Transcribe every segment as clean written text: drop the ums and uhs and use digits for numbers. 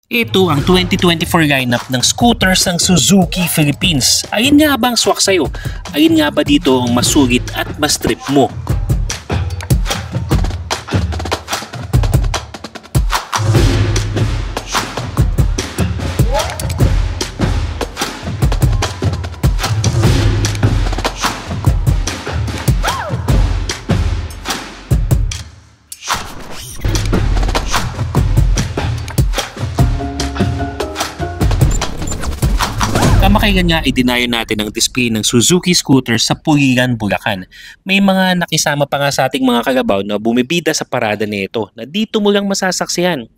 Ito ang 2024 lineup ng scooters ng Suzuki Philippines. Ayun nga ba ang swak sa'yo? Ayun nga ba dito ang masulit at mas trip mo? Kamakailan nga idinayo natin ang display ng Suzuki scooters sa Pulilan, Bulacan. May mga nakisama pa nga sa ating mga kalabaw na bumibida sa parada nito na dito mo lang masasaksihan.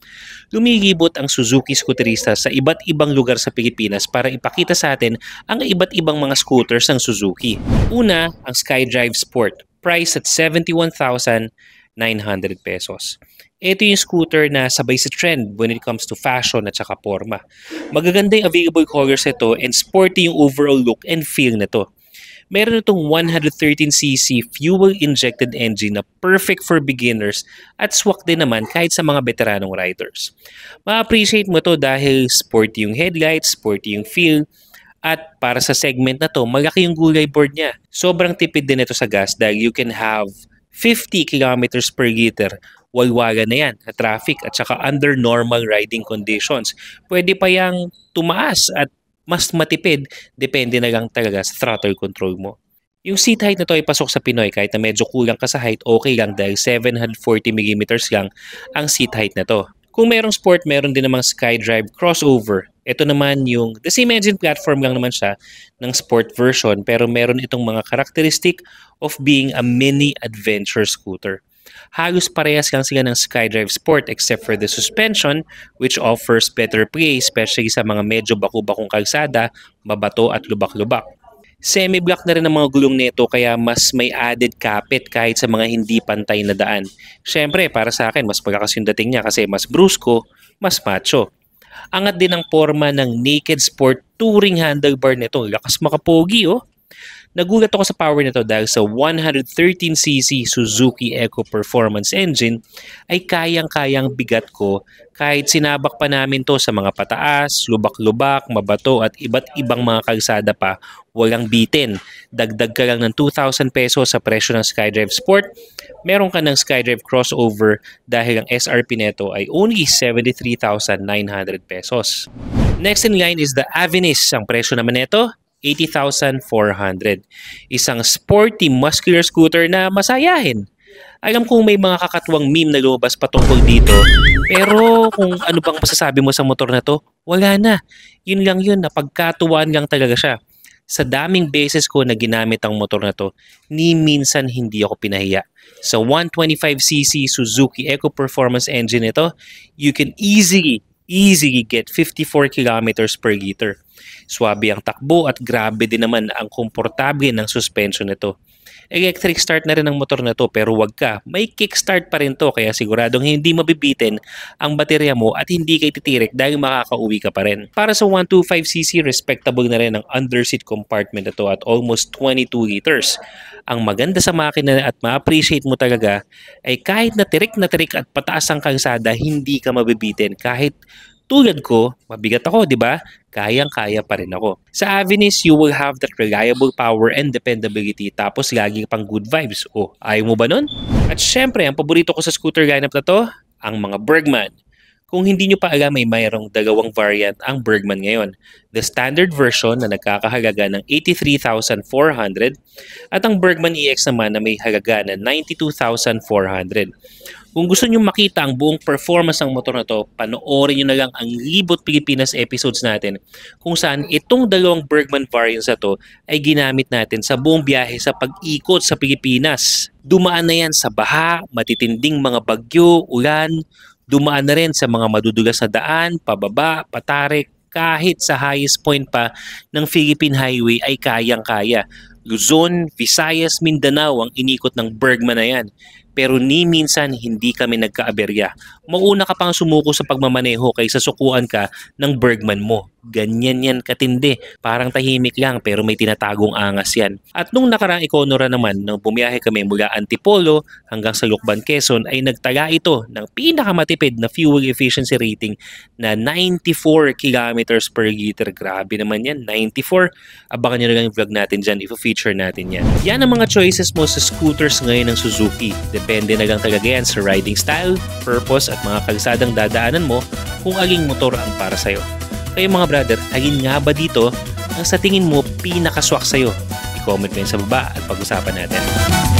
Lumilibot ang Suzuki scooterista sa iba't ibang lugar sa Pilipinas para ipakita sa atin ang iba't ibang mga scooters ng Suzuki. Una, ang SkyDrive Sport, price at 71,900 pesos. Ito yung scooter na sabay sa trend when it comes to fashion at saka forma. Magaganda yung available colors nito and sporty yung overall look and feel nito. Meron itong 113cc fuel-injected engine na perfect for beginners at swak din naman kahit sa mga veteranong riders. Ma-appreciate mo to dahil sporty yung headlights, sporty yung feel, at para sa segment na to, malaki yung gulay board niya. Sobrang tipid din ito sa gas dahil you can have 50 kilometers per liter. Walwala na yan sa traffic at saka under normal riding conditions. Pwede pa yang tumaas at mas matipid, depende na lang talaga sa throttle control mo. Yung seat height na to ay pasok sa Pinoy kahit na medyo kulang ka sa height, okay lang dahil 740mm lang ang seat height na to. Kung merong sport, meron din namang SkyDrive crossover. Ito naman yung, the same engine platform lang naman siya ng sport version pero meron itong mga characteristic of being a mini adventure scooter. Halos parehas lang sila ng SkyDrive Sport except for the suspension which offers better play especially sa mga medyo baku-bakong kalsada, mabato at lubak-lubak. Semi-block na rin ang mga gulong nito kaya mas may added kapit kahit sa mga hindi pantay na daan. Siyempre para sa akin mas pagkakas yung dating niya kasi mas brusko, mas macho. Angat din ang forma ng Naked Sport touring handlebar nito. Lakas makapogi oh. Nagulat ako sa power nito dahil sa 113cc Suzuki Eco Performance engine ay kayang-kayang bigat ko kahit sinabak pa namin to sa mga pataas, lubak-lubak, mabato at iba't ibang mga kalsada pa, walang bitin. Dagdag ka lang ng 2,000 pesos sa presyo ng SkyDrive Sport, meron ka ng SkyDrive Crossover dahil ang SRP nito ay only 73,900 pesos. Next in line is the Avinis. Ang presyo naman nito 80,400. Isang sporty, muscular scooter na masayahin. Alam kong may mga kakatuwang meme na lumabas patungkol dito, pero kung ano bang masasabi mo sa motor na to, wala na. Yun lang yun, napagkatuwaan lang talaga siya. Sa daming beses ko na ginamit ang motor na to, ni minsan hindi ako pinahiya. Sa 125cc Suzuki Eco Performance engine ito, you can easily get 54 kilometers per liter. Swabe ang takbo at grabe din naman ang komportable ng suspension nito. Electric start na rin ang motor na to pero wag ka, may kickstart pa rin to kaya siguradong hindi mabibitin ang baterya mo at hindi kay titirik dahil makakauwi ka pa rin. Para sa 125cc, respectable na rin ang underseat compartment na to at almost 22 liters. Ang maganda sa makina at ma-appreciate mo talaga ay kahit na tirik at pataas ang kalsada, hindi ka mabibitin kahit tulad ko, mabigat ako, di ba? Kayang-kaya pa rin ako. Sa Avinis, you will have that reliable power and dependability tapos lagi pang good vibes. Oh, ayaw mo ba nun? At syempre, ang paborito ko sa scooter lineup na to, ang mga Bergman. Kung hindi nyo pa alam, may mayroong dalawang variant ang Bergman ngayon. The standard version na nagkakahalaga ng 83,400 at ang Bergman EX naman na may halaga na 92,400. Kung gusto nyo makita ang buong performance ng motor na to, panoorin nyo na lang ang Libot Pilipinas episodes natin kung saan itong dalawang Bergman variants na to ay ginamit natin sa buong biyahe sa pag-ikot sa Pilipinas. Dumaan na yan sa baha, matitinding mga bagyo, ulan, dumaan na rin sa mga madudulas na daan, pababa, patarik, kahit sa highest point pa ng Philippine Highway ay kayang-kaya. Luzon, Visayas, Mindanao ang inikot ng Bergman na yan. Pero ni minsan hindi kami nagkaaberya. Mauna ka pang sumuko sa pagmamaneho kaysa sukuan ka ng Bergman mo. Ganyan yan katindi. Parang tahimik lang pero may tinatagong angas yan. At nung nakaraang Econora naman, nang bumiyahe kami mula Antipolo hanggang sa Lucban, Quezon, ay nagtala ito ng pinakamatipid na fuel efficiency rating na 94 kilometers per liter. Grabe naman yan, 94. Abangan nyo na lang yung vlog natin dyan, i-feature natin yan. Yan ang mga choices mo sa scooters ngayon ng Suzuki. Depende na lang talaga yan sa riding style, purpose at mga kalsadang dadaanan mo kung aling motor ang para sa'yo. Kayo mga brother, alin nga ba dito ang sa tingin mo pinakaswak sa'yo? I-comment mo yun sa baba at pag-usapan natin.